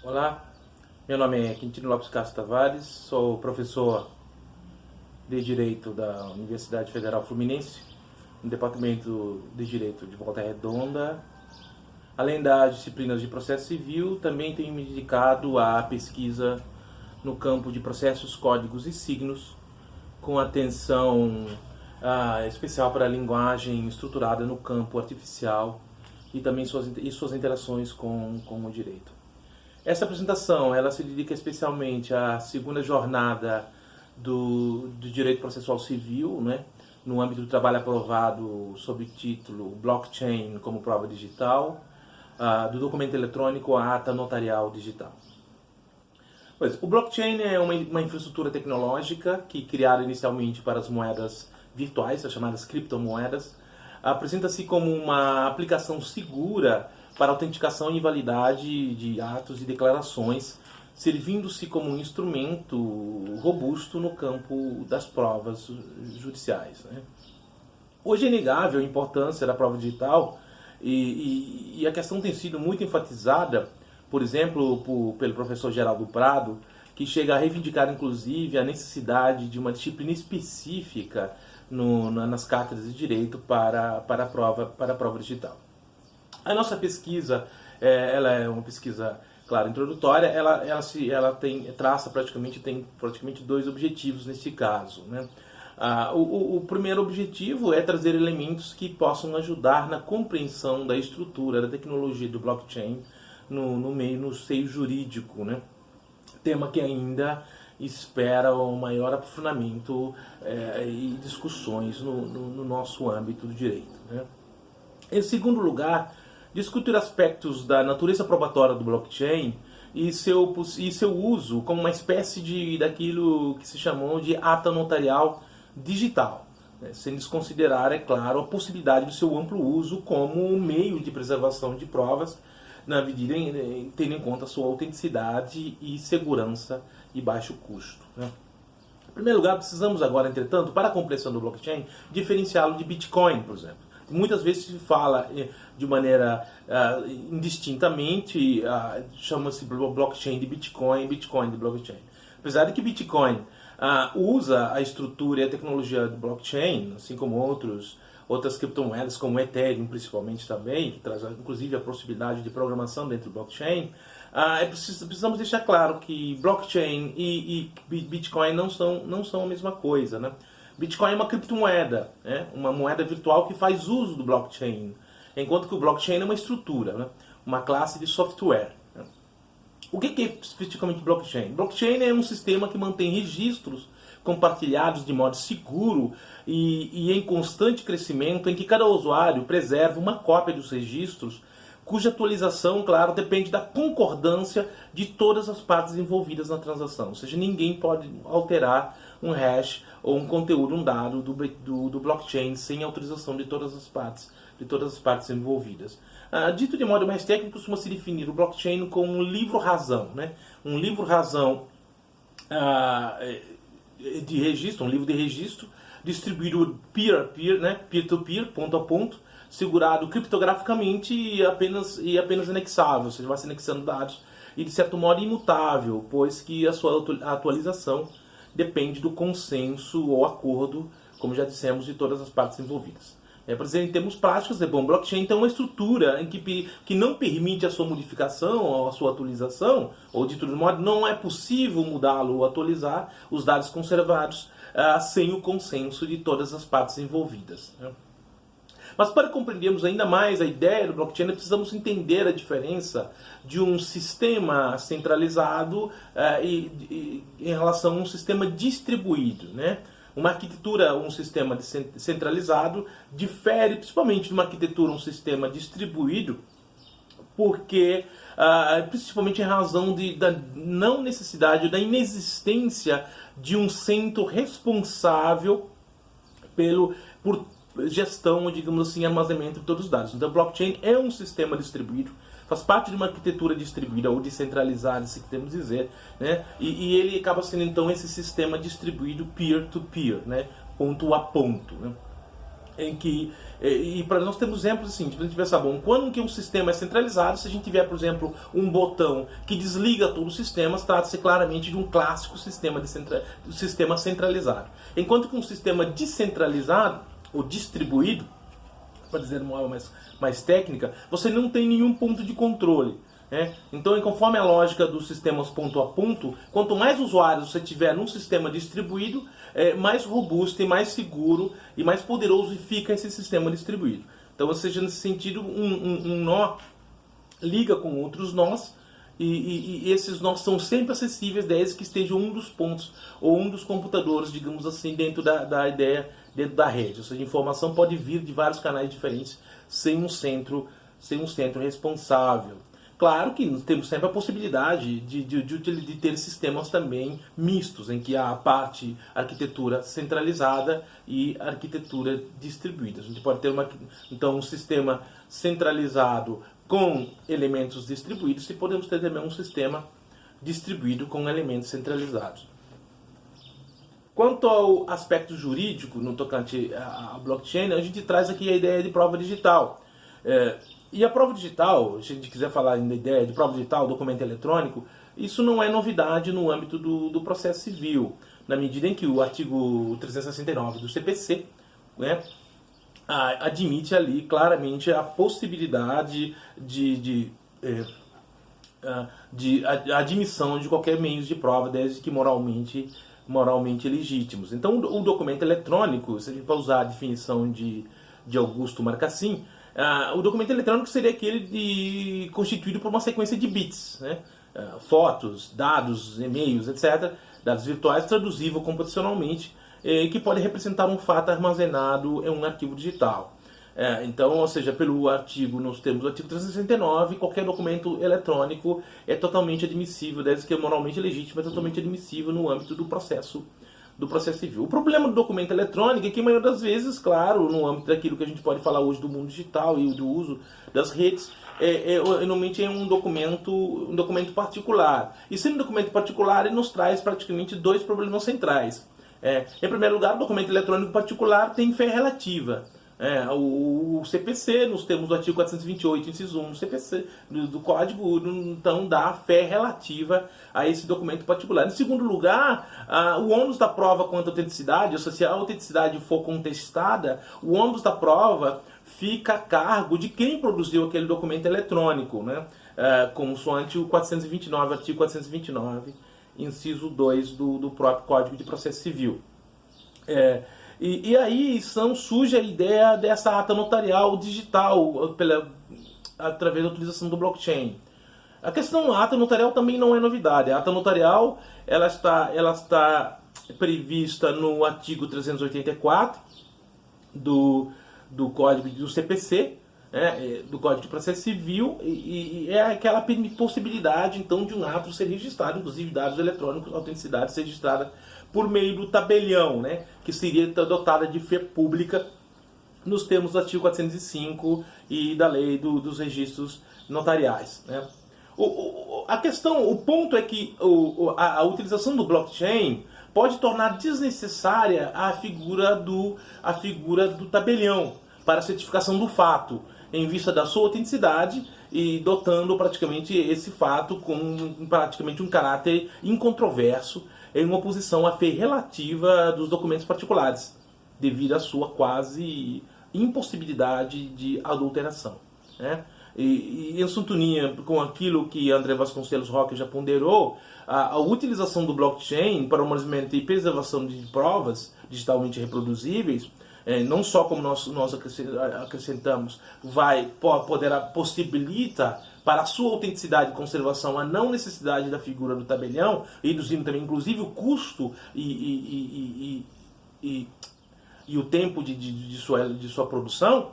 Olá, meu nome é Quintino Lopes Castro Tavares, sou professor de Direito da Universidade Federal Fluminense, no Departamento de Direito de Volta Redonda. Além das disciplinas de processo civil, também tenho me dedicado à pesquisa no campo de processos, códigos e signos, com atenção especial para a linguagem estruturada no campo artificial e também suas interações com o direito. Essa apresentação ela se dedica especialmente à segunda jornada do direito processual civil, né, no âmbito do trabalho aprovado sob o título Blockchain como prova digital, do documento eletrônico à ata notarial digital. Pois, o blockchain é uma infraestrutura tecnológica que, criada inicialmente para as moedas virtuais, as chamadas criptomoedas, apresenta-se como uma aplicação segura para autenticação e validade de atos e declarações, servindo-se como um instrumento robusto no campo das provas judiciais, né? Hoje é inegável a importância da prova digital e a questão tem sido muito enfatizada, por exemplo, pelo professor Geraldo Prado, que chega a reivindicar inclusive a necessidade de uma disciplina específica nas cátedras de direito para a prova digital. A nossa pesquisa, ela é uma pesquisa, claro, introdutória, tem praticamente dois objetivos nesse caso, né? O primeiro objetivo é trazer elementos que possam ajudar na compreensão da estrutura, da tecnologia do blockchain no seio jurídico, né? Tema que ainda espera um maior aprofundamento e discussões no nosso âmbito do direito, né? Em segundo lugar, discutir aspectos da natureza probatória do blockchain e seu uso como uma espécie daquilo que se chamou de ata notarial digital, né? Sem desconsiderar, é claro, a possibilidade do seu amplo uso como um meio de preservação de provas, na medida tendo em conta a sua autenticidade e segurança e baixo custo, né? Em primeiro lugar, precisamos agora, entretanto, para a compreensão do blockchain, diferenciá-lo de Bitcoin, por exemplo. Muitas vezes se fala de maneira indistintamente, chama-se blockchain de Bitcoin, Bitcoin de blockchain. Apesar de que Bitcoin usa a estrutura e a tecnologia do blockchain, assim como outras criptomoedas, como o Ethereum principalmente também, que traz inclusive a possibilidade de programação dentro do blockchain, precisamos deixar claro que blockchain e Bitcoin não são a mesma coisa, né? Bitcoin é uma criptomoeda, né? Uma moeda virtual que faz uso do blockchain, enquanto que o blockchain é uma estrutura, né? Uma classe de software, né? O que é especificamente blockchain? Blockchain é um sistema que mantém registros compartilhados de modo seguro e em constante crescimento, em que cada usuário preserva uma cópia dos registros, cuja atualização, claro, depende da concordância de todas as partes envolvidas na transação. Ou seja, ninguém pode alterar um hash ou um conteúdo, um dado do blockchain sem autorização de todas as partes envolvidas. Dito de modo mais técnico, costuma-se definir o blockchain como um livro-razão, né? Um livro-razão de registro, um livro de registro distribuído peer-to-peer, né? Peer-to-peer, ponto a ponto, segurado criptograficamente e apenas anexável, ou seja, vai se anexando dados e de certo modo imutável, pois que a sua atualização depende do consenso ou acordo, como já dissemos, de todas as partes envolvidas. Para dizer em termos práticos, blockchain tem uma estrutura que não permite a sua modificação ou a sua atualização, ou de todo modo não é possível mudá-lo ou atualizar os dados conservados sem o consenso de todas as partes envolvidas, né? Mas para compreendermos ainda mais a ideia do blockchain, precisamos entender a diferença de um sistema centralizado em relação a um sistema distribuído, né? Uma arquitetura, um sistema centralizado, difere principalmente de uma arquitetura, um sistema distribuído, porque, principalmente em razão da não necessidade, da inexistência de um centro responsável por gestão, digamos assim, armazenamento de todos os dados. Então, o blockchain é um sistema distribuído, faz parte de uma arquitetura distribuída ou descentralizada, se queremos dizer, né? E ele acaba sendo então esse sistema distribuído peer-to-peer, né? Ponto a ponto, né? em que, e para nós temos exemplos assim, tipo, a gente pensar, bom, quando que um sistema é centralizado, se a gente tiver, por exemplo, um botão que desliga todo o sistema, trata-se claramente de um clássico sistema, sistema centralizado. Enquanto que um sistema descentralizado, ou distribuído, para dizer de uma forma mais técnica, você não tem nenhum ponto de controle. Então, conforme a lógica dos sistemas ponto a ponto, quanto mais usuários você tiver num sistema distribuído, mais robusto e mais seguro e mais poderoso fica esse sistema distribuído. Então, ou seja, nesse sentido, um nó liga com outros nós, e esses nós são sempre acessíveis desde que esteja um dos pontos ou um dos computadores, digamos assim, dentro da ideia, dentro da rede. Ou seja, a informação pode vir de vários canais diferentes sem um centro responsável. Claro que temos sempre a possibilidade de ter sistemas também mistos, em que há a parte arquitetura centralizada e arquitetura distribuída. A gente pode ter então um sistema centralizado com elementos distribuídos e podemos ter também um sistema distribuído com elementos centralizados. Quanto ao aspecto jurídico no tocante à blockchain, a gente traz aqui a ideia de prova digital. E a prova digital, se a gente quiser falar na ideia de prova digital, documento eletrônico, isso não é novidade no âmbito do processo civil, na medida em que o artigo 369 do CPC, admite ali claramente a possibilidade de admissão de qualquer meio de prova, desde que moralmente legítimos. Então, o documento eletrônico, se a gente for usar a definição de Augusto Marcassin, o documento eletrônico seria aquele constituído por uma sequência de bits, fotos, dados, e-mails, etc., dados virtuais traduzível computacionalmente, que pode representar um fato armazenado em um arquivo digital. Então, ou seja, pelo artigo, nós temos o artigo 369, qualquer documento eletrônico é totalmente admissível, desde que é moralmente legítimo, é totalmente admissível no âmbito do processo civil. O problema do documento eletrônico é que, a maioria das vezes, claro, no âmbito daquilo que a gente pode falar hoje do mundo digital e do uso das redes, normalmente é um documento particular. E sendo um documento particular, ele nos traz praticamente dois problemas centrais. Em primeiro lugar, o documento eletrônico particular tem fé relativa. O CPC, nós temos o artigo 428, inciso 1 do CPC, do Código, então dá fé relativa a esse documento particular. Em segundo lugar, o ônus da prova quanto à autenticidade, ou seja, se a autenticidade for contestada, o ônus da prova fica a cargo de quem produziu aquele documento eletrônico, consoante o 429, artigo 429, inciso 2 do próprio Código de Processo Civil. E aí surge a ideia dessa ata notarial digital através da utilização do blockchain. A questão da ata notarial também não é novidade. A ata notarial ela está prevista no artigo 384 do Código do CPC, do Código de Processo Civil, e é aquela possibilidade então de um ato ser registrado, inclusive dados eletrônicos, autenticidade ser registrada por meio do tabelião, que seria dotada de fé pública nos termos do artigo 405 e da lei dos registros notariais. O ponto é que a utilização do blockchain pode tornar desnecessária a figura do tabelião para a certificação do fato, em vista da sua autenticidade e dotando praticamente esse fato com praticamente um caráter incontroverso em uma oposição à fé relativa dos documentos particulares, devido à sua quase impossibilidade de adulteração. E em sintonia com aquilo que André Vasconcelos Roque já ponderou, a utilização do blockchain para o armazenamento e preservação de provas digitalmente reproduzíveis, não só como nós acrescentamos, possibilita para a sua autenticidade e conservação a não necessidade da figura do tabelião, reduzindo também inclusive o custo e o tempo de sua produção,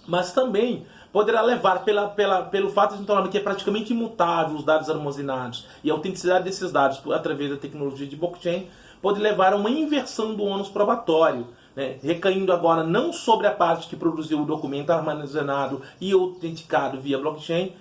mas também poderá levar pelo fato de que é praticamente imutável os dados armazenados e a autenticidade desses dados através da tecnologia de blockchain pode levar a uma inversão do ônus probatório, recaindo agora não sobre a parte que produziu o documento armazenado e autenticado via blockchain,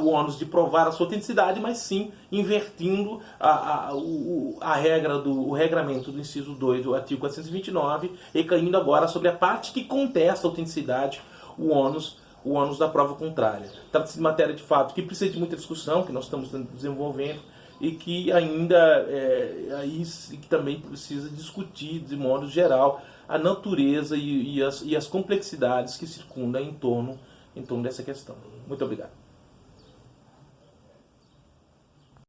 o ônus de provar a sua autenticidade, mas sim invertindo a regra o regramento do inciso 2 do artigo 429 e caindo agora sobre a parte que contesta a autenticidade, o ônus da prova contrária. Trata-se de matéria de fato que precisa de muita discussão, que nós estamos desenvolvendo, e que ainda que também precisa discutir de modo geral a natureza e as complexidades que circundam em torno dessa questão. Muito obrigado.